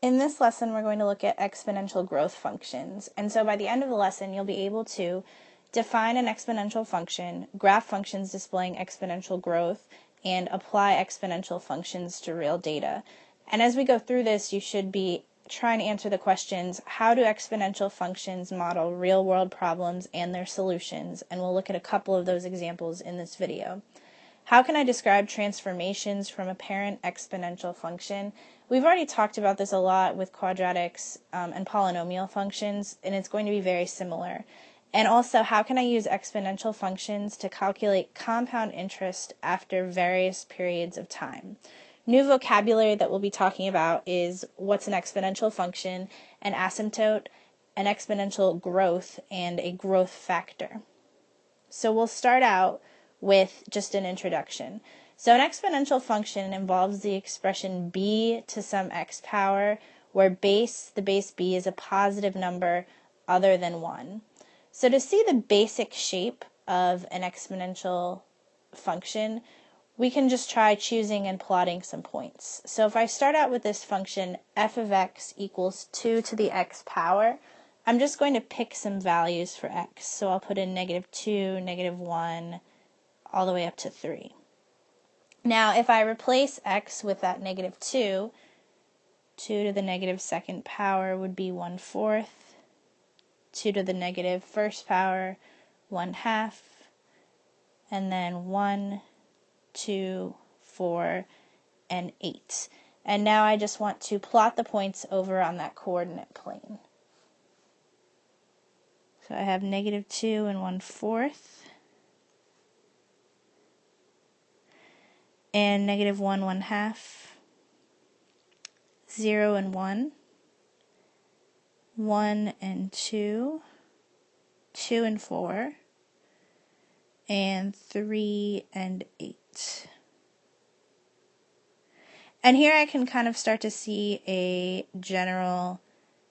In this lesson, we're going to look at exponential growth functions. And so by the end of the lesson, you'll be able to define an exponential function, graph functions displaying exponential growth, and apply exponential functions to real data. And as we go through this, you should be trying to answer the questions, how do exponential functions model real-world problems and their solutions? And we'll look at a couple of those examples in this video. How can I describe transformations from a parent exponential function? We've already talked about this a lot with quadratics and polynomial functions, and it's going to be very similar. And also, how can I use exponential functions to calculate compound interest after various periods of time? New vocabulary that we'll be talking about is what's an exponential function, an asymptote, an exponential growth, and a growth factor. So we'll start out with just an introduction. So an exponential function involves the expression b to some x power, where the base b is a positive number other than 1. So to see the basic shape of an exponential function, we can just try choosing and plotting some points. So if I start out with this function f of x equals 2 to the x power, I'm just going to pick some values for x. So I'll put in -2, -1, all the way up to 3. Now, if I replace x with that -2, 2 to the -2nd power would be 1/4, 2 to the -1st power, 1/2, and then 1, 2, 4, and 8. And now I just want to plot the points over on that coordinate plane. So I have -2 and 1/4. And -1, 1/2, 0 and 1, 1 and 2, 2 and 4, and 3 and 8. And here I can kind of start to see a general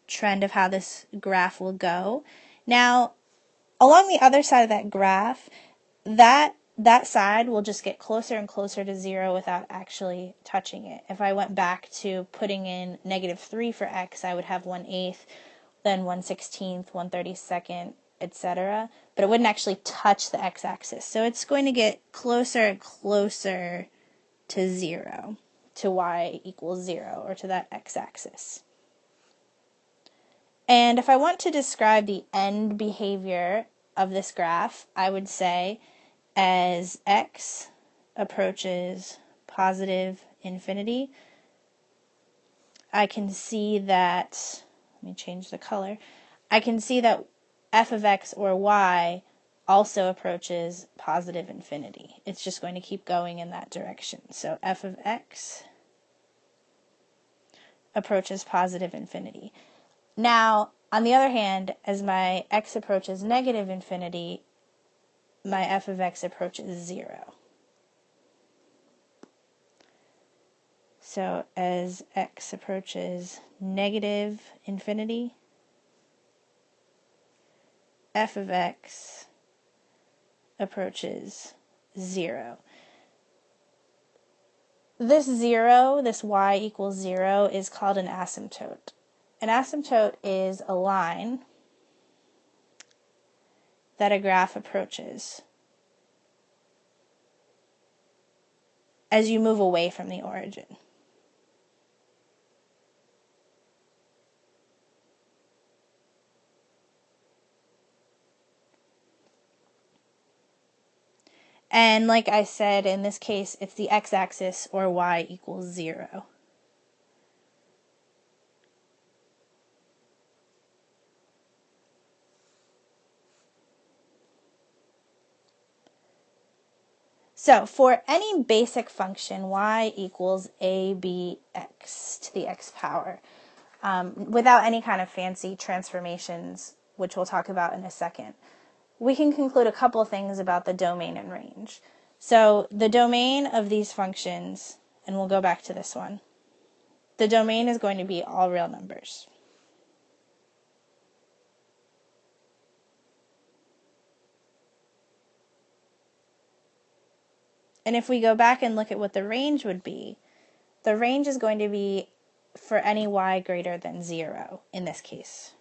trend of how this graph will go. Now, along the other side of that graph, that side will just get closer and closer to 0 without actually touching it. If I went back to putting in -3 for x, I would have 1/8, then 1/16, 1/32, etc. But it wouldn't actually touch the x-axis. So it's going to get closer and closer to 0, to y equals 0, or to that x-axis. And if I want to describe the end behavior of this graph, I would say as x approaches positive infinity, I can see that, let me change the color, I can see that f of x or y also approaches positive infinity. It's just going to keep going in that direction. So f of x approaches positive infinity. Now, on the other hand, as my x approaches negative infinity, my f of x approaches 0. So as x approaches negative infinity, f of x approaches 0. This 0, this y equals 0, is called an asymptote. An asymptote is a line that a graph approaches as you move away from the origin. And like I said, in this case, it's the x-axis or y equals 0. So for any basic function, y equals abx to the x power, without any kind of fancy transformations, which we'll talk about in a second, we can conclude a couple of things about the domain and range. So the domain of these functions, and we'll go back to this one, the domain is going to be all real numbers. And if we go back and look at what the range would be, the range is going to be for any y greater than 0 in this case.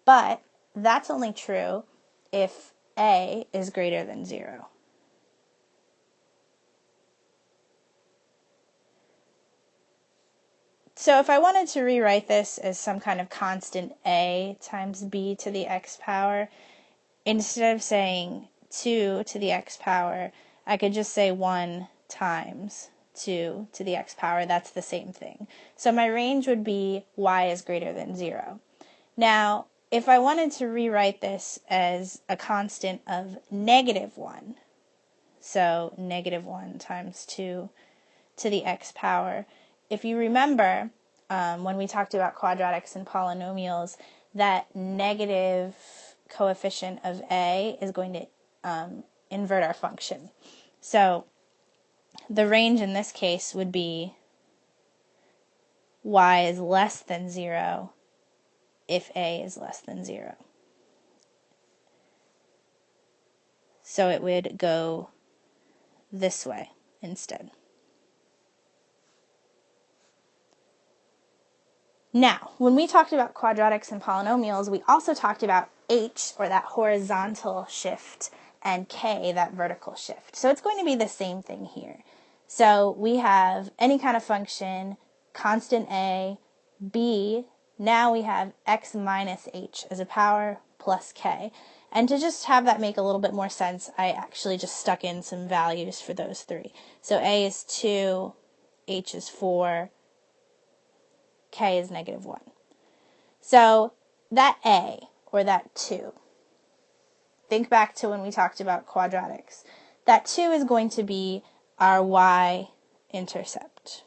But that's only true if a is greater than 0. So if I wanted to rewrite this as some kind of constant a times b to the x power, instead of saying 2 to the x power, I could just say 1 times 2 to the x power. That's the same thing. So my range would be y is greater than 0. Now, if I wanted to rewrite this as a constant of -1, so -1 times 2 to the x power, if you remember when we talked about quadratics and polynomials, that negative coefficient of a is going to invert our function. So the range in this case would be y is less than 0 if a is less than 0. So it would go this way instead. Now, when we talked about quadratics and polynomials, we also talked about h, or that horizontal shift, and k, that vertical shift. So it's going to be the same thing here. So we have any kind of function, constant a, b, now we have x minus h as a power plus k. And to just have that make a little bit more sense, I actually just stuck in some values for those three. So a is 2, h is 4, k is -1. So that a, or that 2, think back to when we talked about quadratics. That 2 is going to be our y-intercept.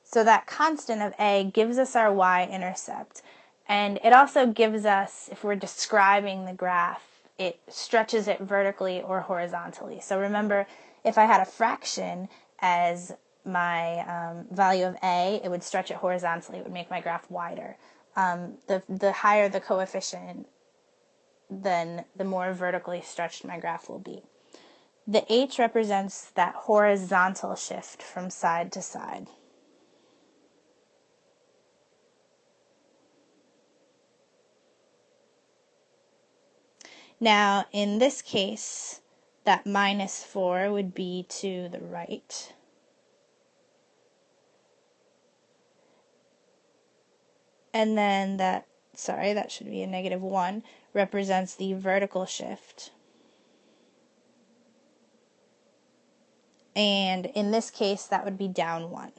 So that constant of a gives us our y-intercept, and it also gives us, if we're describing the graph, it stretches it vertically or horizontally. So remember, if I had a fraction as my value of a, it would stretch it horizontally. It would make my graph wider. The higher the coefficient, then the more vertically stretched my graph will be. The h represents that horizontal shift from side to side. Now, in this case, that -4 would be to the right. And then that should be a -1, represents the vertical shift. And in this case, that would be down 1.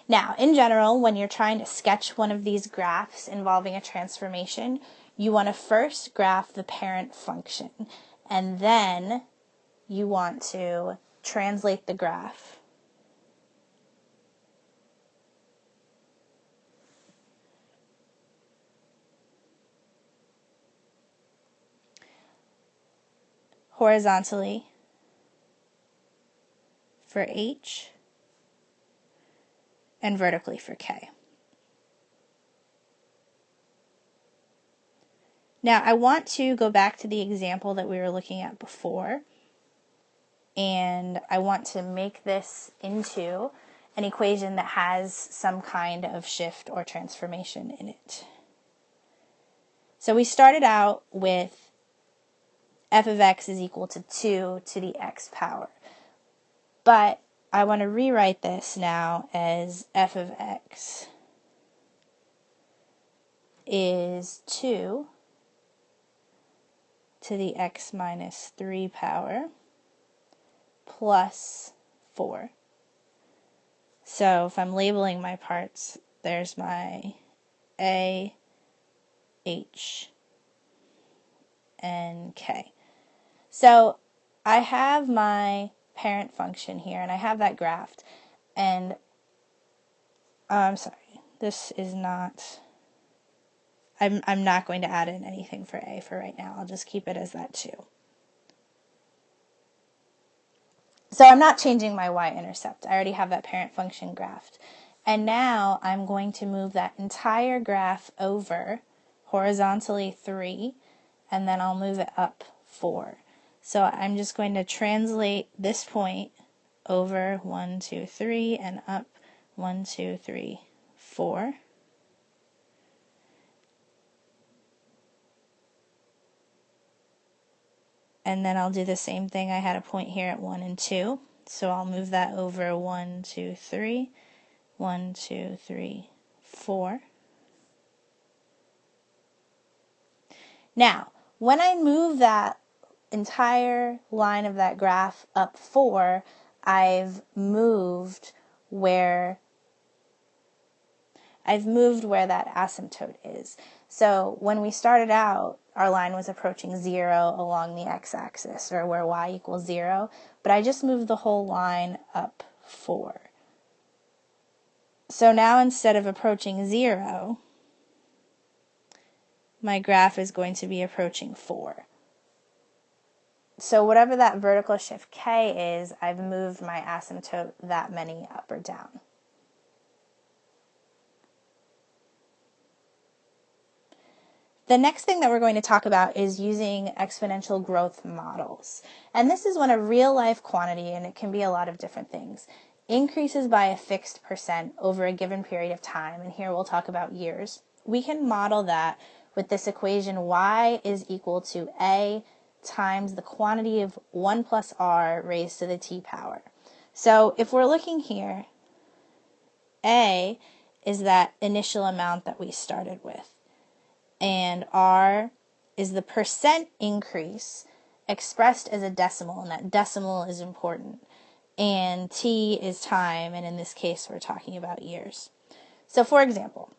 Now, in general, when you're trying to sketch one of these graphs involving a transformation, you want to first graph the parent function, and then you want to translate the graph. Horizontally for h and vertically for k. Now, I want to go back to the example that we were looking at before, and I want to make this into an equation that has some kind of shift or transformation in it. So we started out with f of x is equal to 2 to the x power, but I want to rewrite this now as f of x is 2 to the x minus 3 power plus 4. So if I'm labeling my parts, there's my a, h, and k. So I have my parent function here, and I have that graphed, and I'm sorry, this is not, I'm not going to add in anything for a for right now. I'll just keep it as that 2. So I'm not changing my y-intercept. I already have that parent function graphed. And now I'm going to move that entire graph over horizontally 3, and then I'll move it up 4. So I'm just going to translate this point over 1, 2, 3, and up 1, 2, 3, 4. And then I'll do the same thing. I had a point here at 1 and 2. So I'll move that over 1, 2, 3, 1, 2, 3, 4. Now, when I move that entire line of that graph up 4, I've moved where that asymptote is. So when we started out, our line was approaching 0 along the x-axis, or where y equals 0, but I just moved the whole line up 4. So now instead of approaching 0, my graph is going to be approaching 4. So whatever that vertical shift k is, I've moved my asymptote that many up or down. The next thing that we're going to talk about is using exponential growth models. And this is when a real-life quantity, and it can be a lot of different things, increases by a fixed percent over a given period of time, and here we'll talk about years. We can model that with this equation: y is equal to a times the quantity of 1 plus r raised to the t power. So if we're looking here, a is that initial amount that we started with, and r is the percent increase expressed as a decimal, and that decimal is important, and t is time, and in this case we're talking about years. So for example,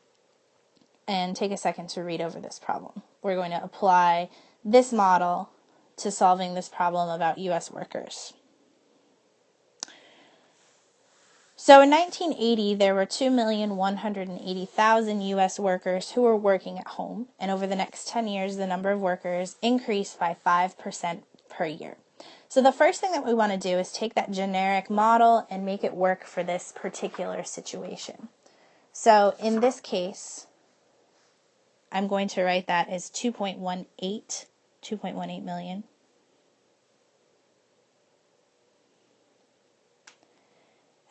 and take a second to read over this problem, we're going to apply this model to solving this problem about U.S. workers. So in 1980, there were 2,180,000 U.S. workers who were working at home, and over the next 10 years, the number of workers increased by 5% per year. So the first thing that we want to do is take that generic model and make it work for this particular situation. So in this case, I'm going to write that as 2.18 million.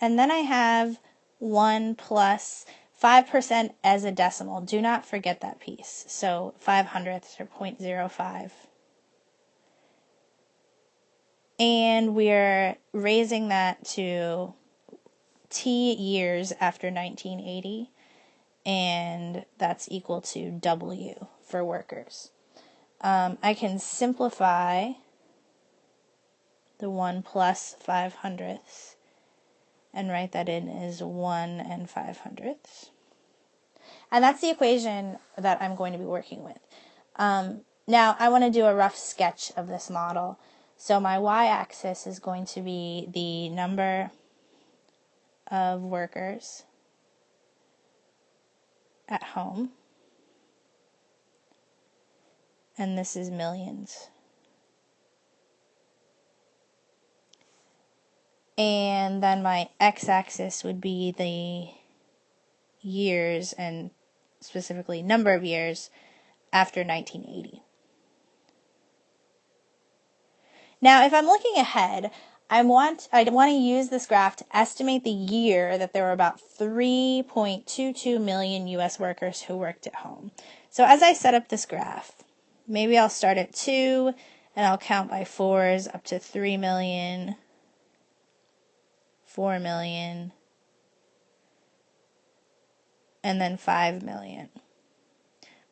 And then I have 1 plus 5% as a decimal. Do not forget that piece. So 5/100ths or 0.05. And we're raising that to t years after 1980. And that's equal to W for workers. I can simplify the 1 plus 5/100ths and write that in as 1 5/100ths. And that's the equation that I'm going to be working with. Now, I want to do a rough sketch of this model. So my y-axis is going to be the number of workers at home, and this is millions. And then my x-axis would be the years, and specifically number of years after 1980. Now, if I'm looking ahead, I want to use this graph to estimate the year that there were about 3.22 million U.S. workers who worked at home. So as I set up this graph, maybe I'll start at 2, and I'll count by 4s up to 3 million, 4 million, and then 5 million.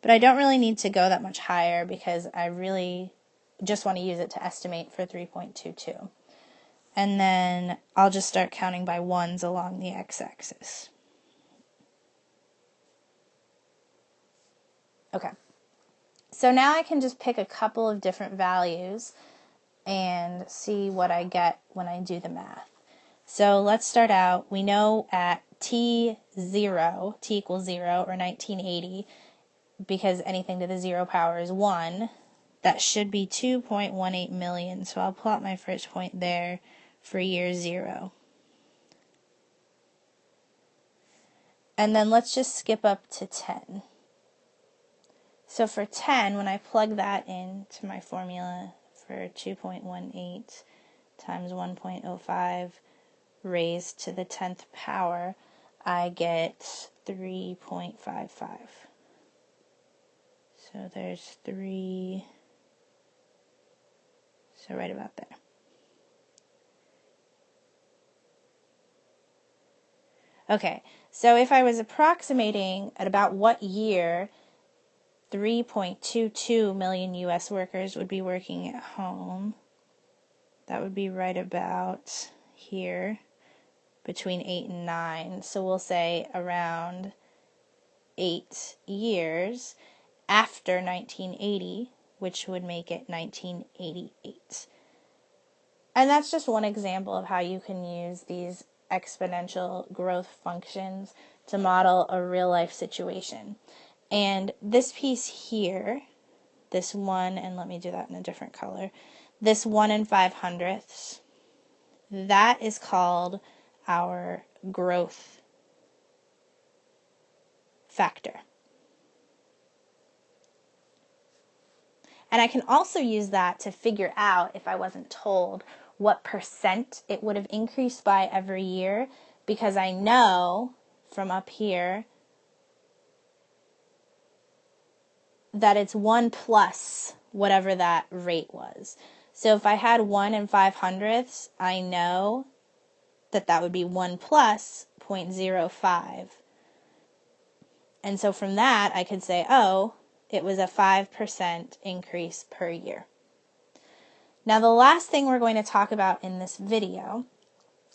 But I don't really need to go that much higher because I really just want to use it to estimate for 3.22. And then I'll just start counting by 1s along the x-axis. Okay. So now I can just pick a couple of different values and see what I get when I do the math. So let's start out. We know at t equals 0, or 1980, because anything to the 0 power is 1, that should be 2.18 million. So I'll plot my first point there for year 0. And then let's just skip up to 10. So for 10, when I plug that into my formula for 2.18 times 1.05 raised to the 10th power, I get 3.55. So there's 3, so right about there. Okay, so if I was approximating at about what year 3.22 million U.S. workers would be working at home, that would be right about here, between 8 and 9. So we'll say around 8 years after 1980, which would make it 1988. And that's just one example of how you can use these exponential growth functions to model a real life situation. And this piece here, this 1, and let me do that in a different color, this 1 and 5/100ths, that is called our growth factor. And I can also use that to figure out, if I wasn't told, what percent it would have increased by every year, because I know from up here that it's 1 plus whatever that rate was. So if I had 1 and 5/100ths, I know that that would be 1 plus 0.05. And so from that, I could say, oh, it was a 5% increase per year. Now, the last thing we're going to talk about in this video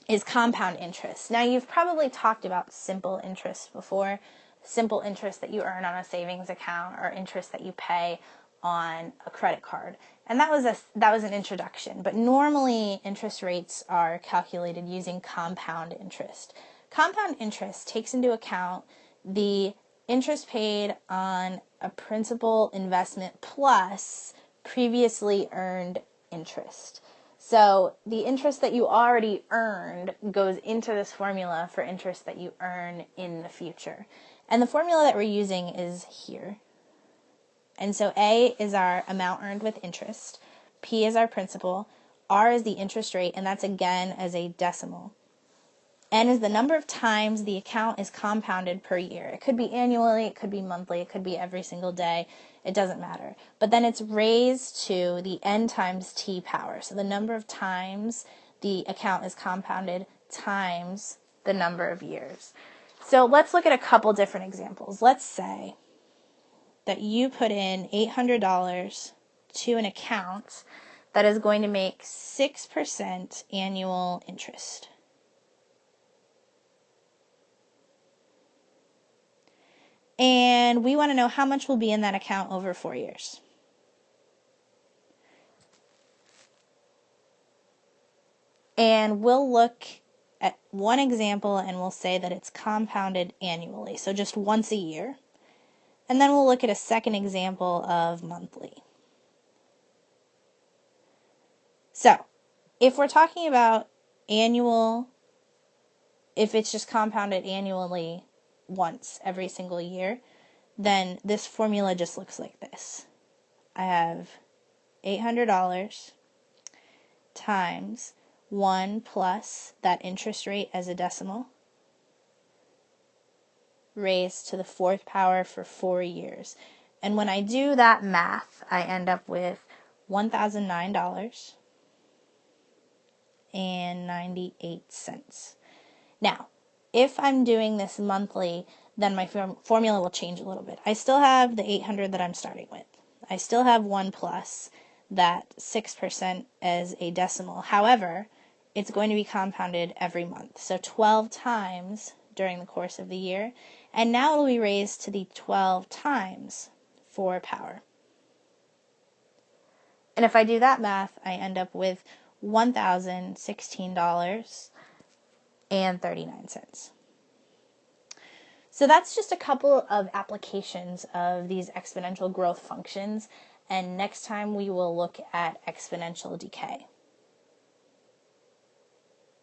is compound interest. Now, you've probably talked about simple interest before, simple interest that you earn on a savings account or interest that you pay on a credit card. And that was an introduction, but normally interest rates are calculated using compound interest. Compound interest takes into account the interest paid on a principal investment plus previously earned interest. So the interest that you already earned goes into this formula for interest that you earn in the future. And the formula that we're using is here. And so A is our amount earned with interest, P is our principal, R is the interest rate, and that's again as a decimal. N is the number of times the account is compounded per year. It could be annually, it could be monthly, it could be every single day. It doesn't matter. But then it's raised to the N times T power. So the number of times the account is compounded times the number of years. So let's look at a couple different examples. Let's say that you put in $800 to an account that is going to make 6% annual interest. And we want to know how much will be in that account over 4 years. And we'll look at one example and we'll say that it's compounded annually, so just once a year. And then we'll look at a second example of monthly. So, if we're talking about annual, if it's just compounded annually once every single year, then this formula just looks like this. I have $800 times 1 plus that interest rate as a decimal raised to the 4th power for 4 years. And when I do that math, I end up with $1,009.98. Now, if I'm doing this monthly, then my formula will change a little bit. I still have the 800 that I'm starting with. I still have 1 plus that 6% as a decimal. However, it's going to be compounded every month. So 12 times during the course of the year. And now it will be raised to the 12 times 4 power. And if I do that math, I end up with $1,016.39. So that's just a couple of applications of these exponential growth functions, and next time we will look at exponential decay.